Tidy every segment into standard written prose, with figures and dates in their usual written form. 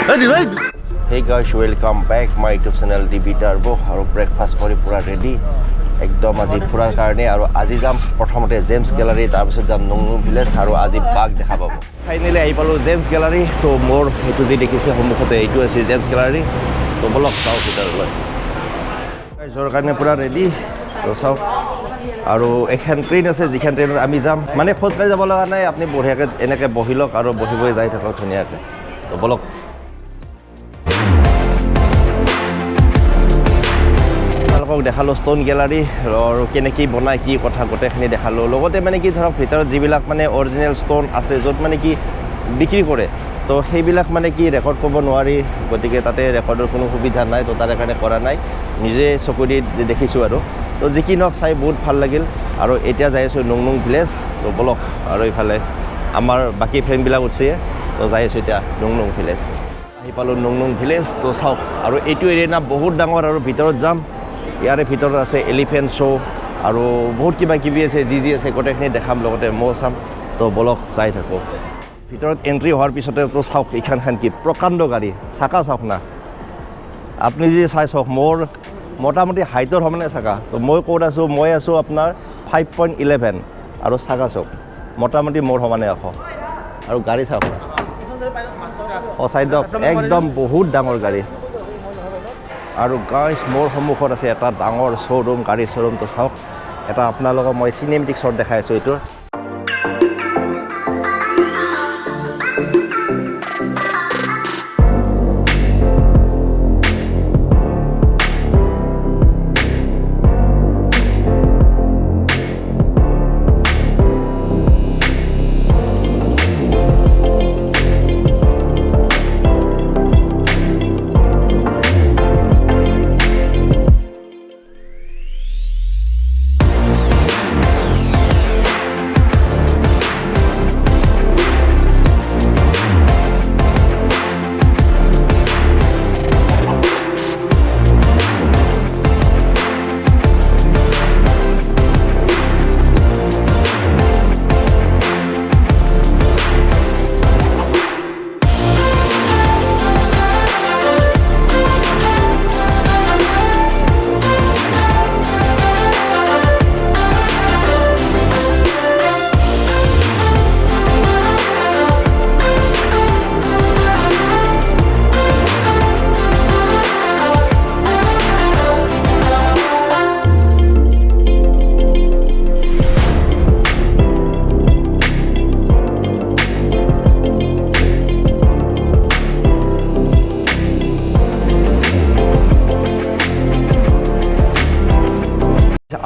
Hey guys, welcome back my YouTube channel DB Turbo আৰু breakfast কৰি পুৰা ready একদম আজি ফুৰাৰ কাৰণে আৰু আজি যাম প্ৰথমতে জেমছ গ্যালাৰী তাৰ পিছত যাম নংনুং ভিলেজ আৰু আজি বাঘ দেখা পাব ফাইনেলি আহি পালো জেমছ গ্যালাৰী তো মোৰ হেতু যি দেখিছে সন্মুখতে এইটো আছে জেমছ গ্যালাৰী তো বলক চাও ভিতৰলৈ গাইজৰ কাৰণে পুৰা ৰেডি তো চাও আৰু এখন ট্ৰেইন আছে যিখন ট্ৰেইনত আমি যাম মানে খোজকাঢ়ি যাব লগা নাই আপুনি বঢ়িয়াকৈ এনেকৈ বহি লওক আৰু বহি বহি যাই থাকক ধুনীয়াকৈ তো বলক দেখালো ষ্টন গ্যালাৰী আৰু কেনেকৈ বনায় কি কথা গোটেইখিনি দেখালোঁ লগতে মানে কি ধৰক ভিতৰত যিবিলাক মানে অৰিজিনেল ষ্টন আছে য'ত মানে কি বিক্ৰী কৰে তো সেইবিলাক মানে কি ৰেকৰ্ড কৰিব নোৱাৰি গতিকে তাতে ৰেকৰ্ডৰ কোনো সুবিধা নাই তো তাৰে কাৰণে কৰা নাই নিজে চকু দি দেখিছোঁ আৰু তো যি কি নহওক চাই বহুত ভাল লাগিল আৰু এতিয়া যাই আছোঁ নংনুং ভিলেজ তো বলক আৰু এইফালে আমাৰ বাকী ফ্ৰেণ্ডবিলাক উঠিছে তো যাই আছোঁ এতিয়া নংনুং ভিলেজ আহি পালোঁ নংনুং ভিলেজ তো চাওক আৰু এইটো এৰিয়া না বহুত ডাঙৰ আৰু ভিতৰত যাম ইয়াৰে ভিতৰত আছে এলিফেণ্ট শ্ব' আৰু বহুত কিবা কিবি আছে যি আছে গোটেইখিনি দেখাম লগতে ময়ো চাম তো বলক চাই থাকোঁ ভিতৰত এণ্ট্ৰি হোৱাৰ পিছতে তো চাওক এইখান কি প্ৰকাণ্ড গাড়ী চাকা চাওক না আপুনি যদি চাই চাওক মোৰ মোটামুটি হাইটৰ সমানে চাকা তো মই ক'ত আছোঁ মই আছোঁ আপোনাৰ 5.11 আৰু চাকা চাওক মোটামুটি মোৰ সমানে আখ আৰু গাড়ী চাওক চাইডক একদম বহুত ডাঙৰ গাড়ী আৰু গাইজ মোৰ সন্মুখত আছে এটা ডাঙৰ শ্ব'ৰুম গাড়ীৰ শ্ব'ৰুমটো চাওক এটা আপোনালোকক মই চিনেমেটিক শ্বট দেখাই আছোঁ এইটোৰ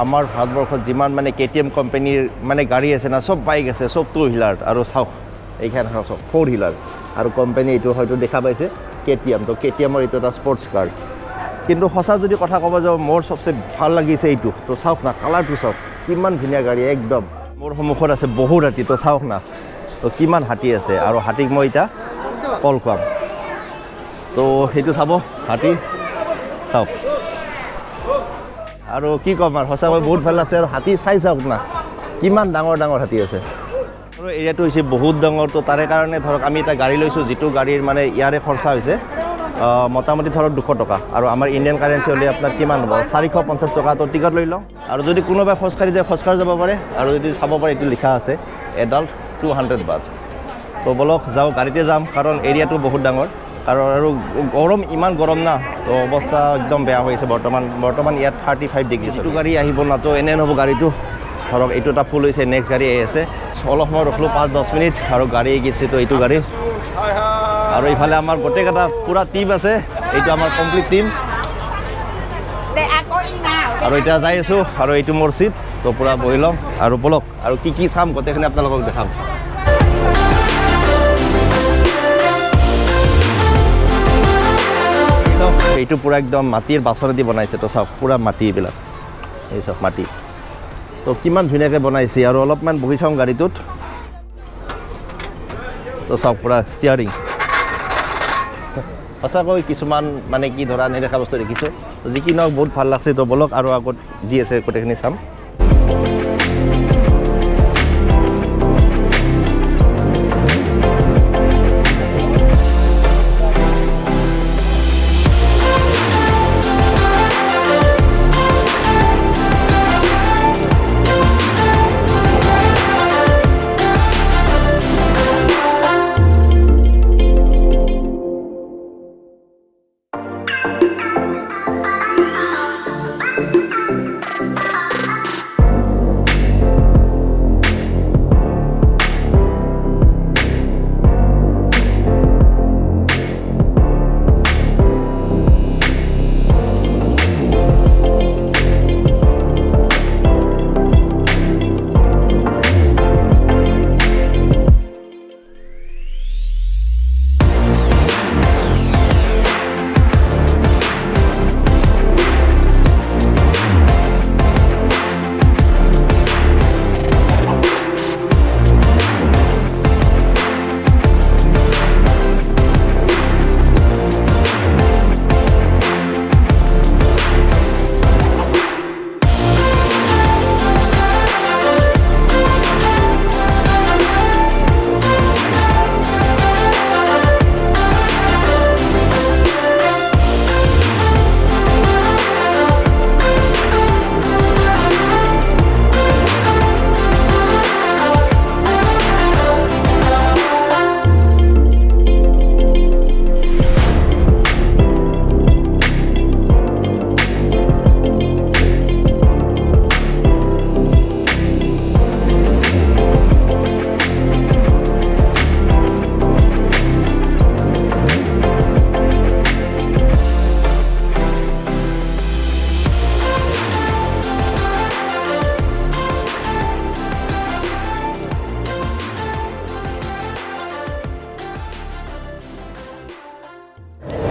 আমাৰ ভাৰতবৰ্ষত যিমান মানে KTM কোম্পানীৰ মানে গাড়ী আছে না চব বাইক আছে চব 2 হুইলাৰ আৰু চাওক এইখান চব 4 হুইলাৰ আৰু কোম্পানী এইটো হয়তো দেখা পাইছে KTM তো KTMৰ এইটো এটা স্পৰ্টছ কাৰ কিন্তু সঁচা যদি কথা ক'ব যাওঁ মোৰ চবচে ভাল লাগিছে এইটো তো চাওক না কালাৰটো চাওক কিমান ধুনীয়া গাড়ী একদম মোৰ সন্মুখত আছে বহুত হাতী তো চাওক না তো কিমান হাতী আছে আৰু হাতীক মই এতিয়া কল খুৱাম তো সেইটো চাব হাতী চাওক আৰু কি ক'ম আৰু সঁচাকৈ বহুত ভাল লাগছে আৰু হাতী চাই চাওক না কিমান ডাঙৰ ডাঙৰ হাতী আছে আৰু এৰিয়াটো হৈছে বহুত ডাঙৰ তো তাৰে কাৰণে ধৰক আমি এটা গাড়ী লৈছোঁ যিটো গাড়ীৰ মানে ইয়াৰে খৰচা হৈছে মোটামুটি ধৰক 200 টকা আৰু আমাৰ ইণ্ডিয়ান কাৰেঞ্চি হ'লে আপোনাৰ কিমান হ'ব 450 টকা তো টিকট লৈ লওঁ আৰু যদি কোনোবাই খোজকাঢ়ি যায় খোজকাঢ়ি যাব পাৰে আৰু যদি চাব পাৰে এইটো লিখা আছে এডাল্ট 200 বাট তো বলক যাওঁ গাড়ীতে যাম কাৰণ এৰিয়াটো বহুত ডাঙৰ আৰু গৰম ইমান গৰম না তো অৱস্থা একদম বেয়া হৈছে বৰ্তমান ইয়াত 35 ডিগ্ৰী যিটো গাড়ী আহিব না তো এনে নহ'ব গাড়ীটো ধৰক এইটো এটা ফুল হৈছে নেক্সট গাড়ী আহি আছে অলপ সময় ৰখিলোঁ 5-10 মিনিট আৰু গাড়ী গৈছে তো এইটো গাড়ী আৰু এইফালে আমাৰ গোটেইকেইটা পুৰা টিম আছে এইটো আমাৰ কমপ্লিট টিম আৰু এতিয়া যাই আছোঁ আৰু এইটো মোৰ চিট তো পুৰা বহি লওঁ আৰু বলক আৰু কি চাম গোটেইখিনি আপোনালোকক দেখাম এইটো পুৰা একদম মাটিৰ বাচনেদি বনাইছে তো চাওক পুৰা মাটি এইবিলাক এই চাওক মাটি তো কিমান ধুনীয়াকৈ বনাইছে আৰু অলপমান বহি চাওঁ গাড়ীটোত তো চাওক পুৰা ষ্টিয়াৰিং সঁচাকৈ কিছুমান মানে কি ধৰা নেদেখা বস্তু দেখিছোঁ যি কি নহওক বহুত ভাল লাগছে তো বলক আৰু আগত যি আছে গোটেইখিনি চাম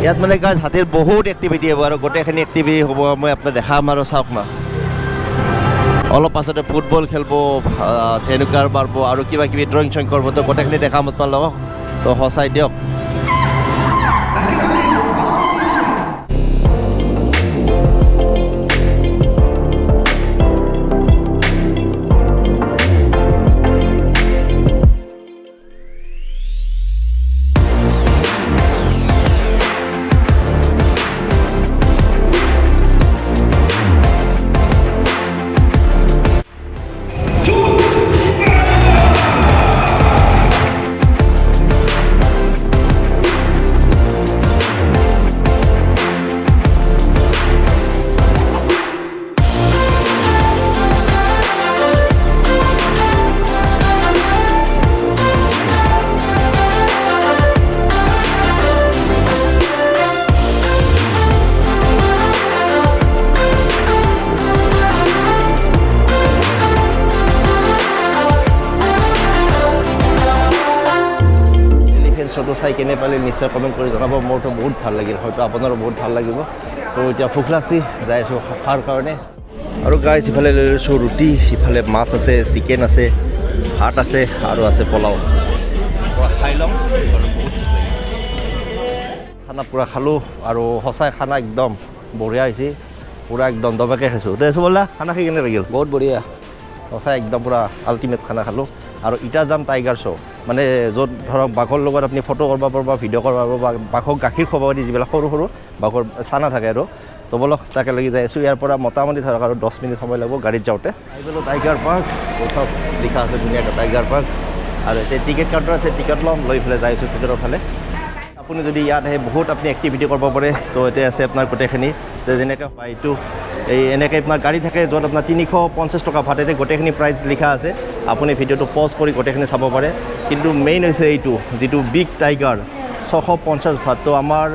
ইয়াত মানে গাইজ হাতীৰ বহুত এক্টিভিটি হ'ব আৰু গোটেইখিনি এক্টিভিটি হ'ব মই আপোনাক দেখাম আৰু চাওক না অলপ পাছতে ফুটবল খেলিব টেনুকাৰ মাৰিব আৰু কিবা কিবি ড্ৰয়িং চয়িং কৰিব তো গোটেইখিনি দেখাম আপোনালোকক তো সঁচাই দিয়ক শ্ব'টো চাই কেনে পালে নিশ্চয় কমেণ্ট কৰি জনাব মোৰতো বহুত ভাল লাগিল হয়তো আপোনাৰো বহুত ভাল লাগিব তো এতিয়া ভোক লাগছি যাই আছোঁ খোৱাৰ কাৰণে আৰু গাইজ ইফালে লৈ লৈছোঁ ৰুটি ইফালে মাছ আছে চিকেন আছে ভাত আছে আৰু আছে পোলাও খাই ল'ম খানা পূৰা খালোঁ আৰু সঁচাই খানা একদম বঢ়িয়া হৈছে পূৰা একদম দবাকৈ খাইছোঁ দে ব'লা খানা খাই কেনে লাগিল বহুত বঢ়িয়া সঁচাই একদম পূৰা আল্টিমেট খানা খালোঁ আৰু ইটা যাম টাইগাৰ শ্ব' মানে য'ত ধৰক বাঘৰ লগত আপুনি ফটো কৰিব পাৰিব ভিডিঅ' কৰিব পাৰিব বা বাঘক গাখীৰ খুৱাব পাৰি যিবিলাক সৰু সৰু বাঘৰ চানা থাকে আৰু তো বলক তাকে লাগি যাই আছোঁ ইয়াৰ পৰা মোটামুটি ধৰক আৰু 10 মিনিট সময় লাগিব গাড়ীত যাওঁতে আহি গ'লোঁ টাইগাৰ পাৰ্ক চব লিখা আছে ধুনীয়াকৈ টাইগাৰ পাৰ্ক আৰু এতিয়া টিকেট কাউণ্টাৰ আছে টিকেট ল'ম লৈ পেলাই যাই আছোঁ ভিতৰৰ ফালে আপুনি যদি ইয়াত আহে বহুত আপুনি এক্টিভিটি কৰিব পাৰে তো এতিয়া আছে আপোনাৰ গোটেইখিনি যে যেনেকৈ এইটো এই এনেকৈ আপোনাৰ গাড়ী থাকে য'ত আপোনাৰ 350 টকা ভাটতে গোটেইখিনি প্ৰাইচ লিখা আছে আপুনি ভিডিঅ'টো পজ কৰি গোটেইখিনি চাব পাৰে কিন্তু মেইন হৈছে এইটো যিটো বিগ টাইগাৰ 650 ভাট তো আমাৰ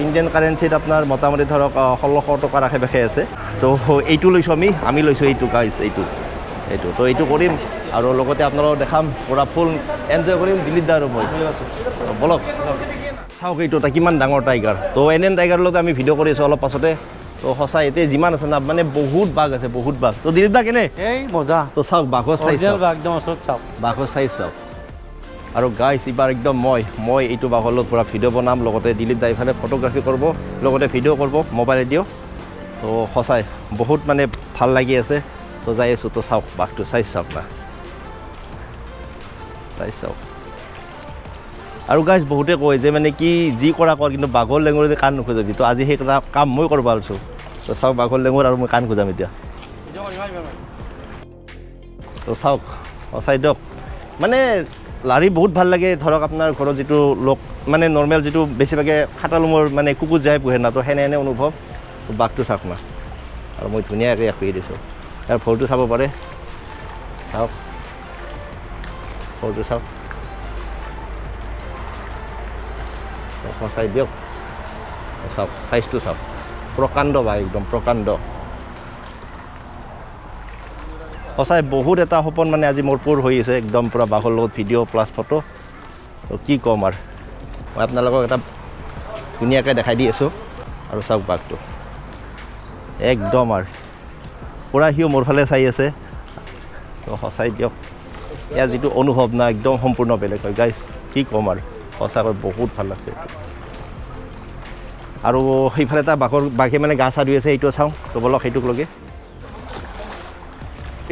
ইণ্ডিয়ান কাৰেঞ্চিত আপোনাৰ মোটামুটি ধৰক 1600 টকাৰ আশে পাশে আছে তো এইটো লৈছোঁ আমি লৈছোঁ এইটো গাইজ এইটো তো এইটো কৰিম আৰু লগতে আপোনালোকক দেখাম পূৰা ফুল এনজয় কৰিম দিলীপ দা আৰু মই বলক চাওক এইটো এটা কিমান ডাঙৰ টাইগাৰ তো এনে টাইগাৰৰ লগত আমি ভিডিঅ' কৰি আছোঁ অলপ পাছতে তো সঁচাই এতিয়া যিমান আছে না মানে বহুত বাঘ আছে বহুত বাঘ তো দিলীপ দা কেনে এই মজা তো চাওক বাঘৰ চাইজ একদম ওচৰত চাওক বাঘৰ চাইজ চাওক আৰু গাইজ এইবাৰ একদম মই এইটো বাঘৰ লগত পূৰা ভিডিঅ' বনাম লগতে দিলীপ দা ইফালে ফটোগ্ৰাফী কৰিব লগতে ভিডিঅ' কৰিব মোবাইলে দিও তো সঁচাই বহুত মানে ভাল লাগি আছে তো যাই আছোঁ তো চাওক বাঘটো চাইজ চাওক না চাইজ চাওক আৰু গাইজ বহুতে কয় যে মানে কি যি কৰা কৰ কিন্তু বাঘৰ লেঙুৰি কাণ নোখোজাবি তো আজি সেই কাম মই কৰিব পাৰিছোঁ তো চাওক বাঘৰ লেঙুৰ আৰু মই কাণ খোজাম এতিয়া তো চাওক সঁচাই দিয়ক মানে লাৰি বহুত ভাল লাগে ধৰক আপোনাৰ ঘৰত যিটো লোক মানে নৰ্মেল যিটো বেছিভাগে খাটালুমৰ মানে কুকুৰ যায় পোহে না তো সেনে অনুভৱ তো বাঘটো চাওক না আৰু মই ধুনীয়াকৈ ৰাখি দিছোঁ তাৰ ফলটো চাব পাৰে চাওক ফলটো চাওক সঁচাই দিয়ক চাওক চাইজটো চাওক প্ৰকাণ্ড বাঘ একদম প্ৰকাণ্ড সঁচাই বহুত এটা সপোন মানে আজি মোৰ পূৰ হৈ আছে একদম পূৰা বাঘৰ লগত ভিডিঅ' প্লাছ ফটো তো কি ক'ম আৰু মই আপোনালোকক এটা ধুনীয়াকৈ দেখাই দি আছোঁ আৰু চাওক বাঘটো একদম আৰু পূৰা সিও মোৰ ফালে চাই আছে তো সঁচাই দিয়ক ইয়াৰ যিটো অনুভৱ না একদম সম্পূৰ্ণ বেলেগ হয় গাইজ কি ক'ম আৰু সঁচাকৈ বহুত ভাল লাগছে আৰু সেইফালে এটা বাঘে মানে গা চা ধুই আছে এইটো চাওঁ তো বলক সেইটোক লগে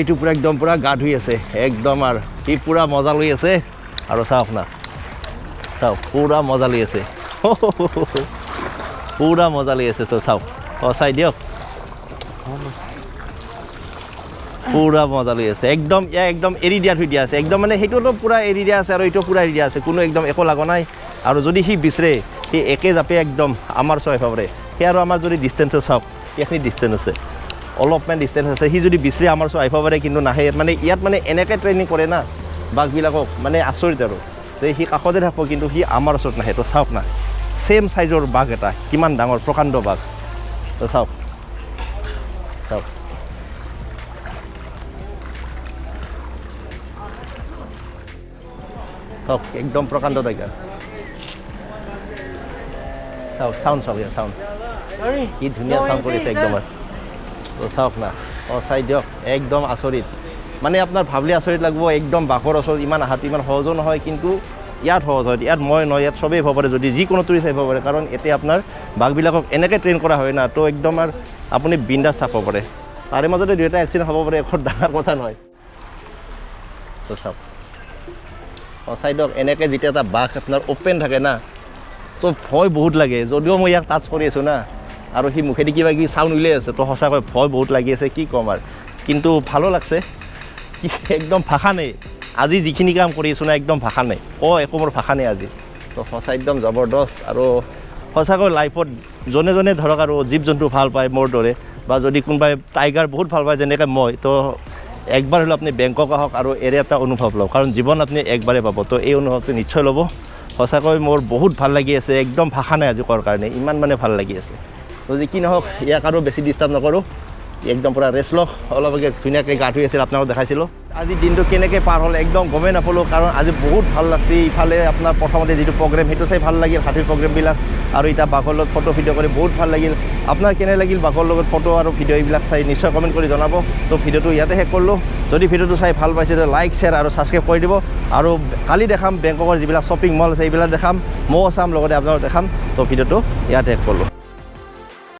এইটো পূৰা একদম পূৰা গা ধুই আছে একদম আৰু সি পূৰা মজা লৈ আছে আৰু চাওক না চাওক পূৰা মজা লৈ আছে পূৰা মজা লৈ আছে তো চাওক চাই দিয়ক পূৰা মজা লৈ আছে একদম একদম এৰি দিয়া থৈ দিয়া আছে একদম মানে সেইটোতো পূৰা এৰি দিয়া আছে আৰু এইটো পূৰা এৰি দিয়া আছে কোনো একদম একো লগা নাই আৰু যদি সি বিচাৰে সি একে জাপে একদম আমাৰ চয় ভাবৰে সেই আৰু আমাৰ যদি ডিষ্টেঞ্চো চাওক এইখিনি ডিষ্টেঞ্চ আছে অলপমান ডিষ্টেঞ্চ আছে সি যদি বিচাৰে আমাৰ চয় আহিব পাৰে কিন্তু নাহে মানে ইয়াত মানে এনেকৈ ট্ৰেইনিং কৰে না বাঘবিলাকক মানে আচৰিত আৰু যে সি কাষতে থাকিব কিন্তু সি আমাৰ ওচৰত নাহে তো চাওক না ছেম চাইজৰ বাঘ এটা কিমান ডাঙৰ প্ৰকাণ্ড বাঘ তো চাওক চাওক চাওক একদম প্ৰকাণ্ড টাইগাৰ চাওক চাউণ্ড চাওক ইয়াৰ চাউণ্ড কি ধুনীয়া চাউণ্ড কৰিছে একদম তো চাওক না চাই দিয়ক একদম আচৰিত মানে আপোনাৰ ভাবিলে আচৰিত লাগিব একদম বাঘৰ ওচৰত ইমান আহাটো ইমান সহজো নহয় কিন্তু ইয়াত সহজ হয় ইয়াত মই নহয় ইয়াত চবেই হ'ব পাৰে যদি যিকোনো টুৰিষ্ট আহিব পাৰে কাৰণ এতিয়া আপোনাৰ বাঘবিলাকক এনেকৈ ট্ৰেইন কৰা হয় না তো একদম আৰু আপুনি বিন্দাছ থাকিব পাৰে তাৰে মাজতে দুয়োটা এক্সিডেণ্ট হ'ব পাৰে এখন ডাঙৰ কথা নহয় তো চাওক চাই দিয়ক এনেকৈ যেতিয়া এটা বাঘ আপোনাৰ অ'পেন থাকে না তো ভয় বহুত লাগে যদিও মই ইয়াক টাচ কৰি আছোঁ না আৰু সি মুখেদি কিবা কিবি চাউণ্ড উলিয়াই আছে তো সঁচাকৈ ভয় বহুত লাগি আছে কি ক'ম আৰু কিন্তু ভালো লাগছে কি একদম ভাষা নাই আজি যিখিনি কাম কৰি আছোঁ না একদম ভাষা নাই একো মোৰ ভাষা নাই আজি তো সঁচা একদম জবৰদস্ত আৰু সঁচাকৈ লাইফত জনে জনে ধৰক আৰু জীৱ জন্তু ভাল পায় মোৰ দৰে বা যদি কোনোবাই টাইগাৰ বহুত ভাল পায় যেনেকৈ মই তো একবাৰ হ'লেও আপুনি বেংকক আহক আৰু এৰে এটা অনুভৱ লওক কাৰণ জীৱন আপুনি একবাৰেই পাব তো এই অনুভৱটো নিশ্চয় ল'ব সঁচাকৈ মোৰ বহুত ভাল লাগি আছে একদম ভাষা নাই আজি কোৱাৰ কাৰণে ইমান মানে ভাল লাগি আছে তো যি কি নহওক ইয়াক আৰু বেছি ডিষ্টাৰ্ব নকৰোঁ একদম পূৰা ৰেষ্ট লওক অলপ ধুনীয়াকৈ গা ধুই আছিল আপোনালোকক দেখাইছিলোঁ আজি দিনটো কেনেকৈ পাৰ হ'ল একদম গমেই নাপালোঁ কাৰণ আজি বহুত ভাল লাগছে ইফালে আপোনাৰ প্ৰথমতে যিটো প্ৰগ্ৰেম সেইটো চাই ভাল লাগিল হাতীৰ প্ৰগ্ৰেমবিলাক আৰু এতিয়া বাঘৰ লগত ফটো ভিডিঅ' কৰি বহুত ভাল লাগিল আপোনাৰ কেনে লাগিল বাঘৰ লগত ফটো আৰু ভিডিঅ' এইবিলাক চাই নিশ্চয় কমেণ্ট কৰি জনাব তো ভিডিঅ'টো ইয়াতে শেষ কৰিলোঁ যদি ভিডিঅ'টো চাই ভাল পাইছে তো লাইক শ্বেয়াৰ আৰু ছাবস্ক্ৰাইব কৰি দিব আৰু কালি দেখাম বেংককৰ যিবিলাক শ্বপিং মল আছে এইবিলাক দেখাম ময়ো চাম লগতে আপোনালোকক দেখাম তো ভিডিঅ'টো ইয়াতে শেষ কৰিলোঁ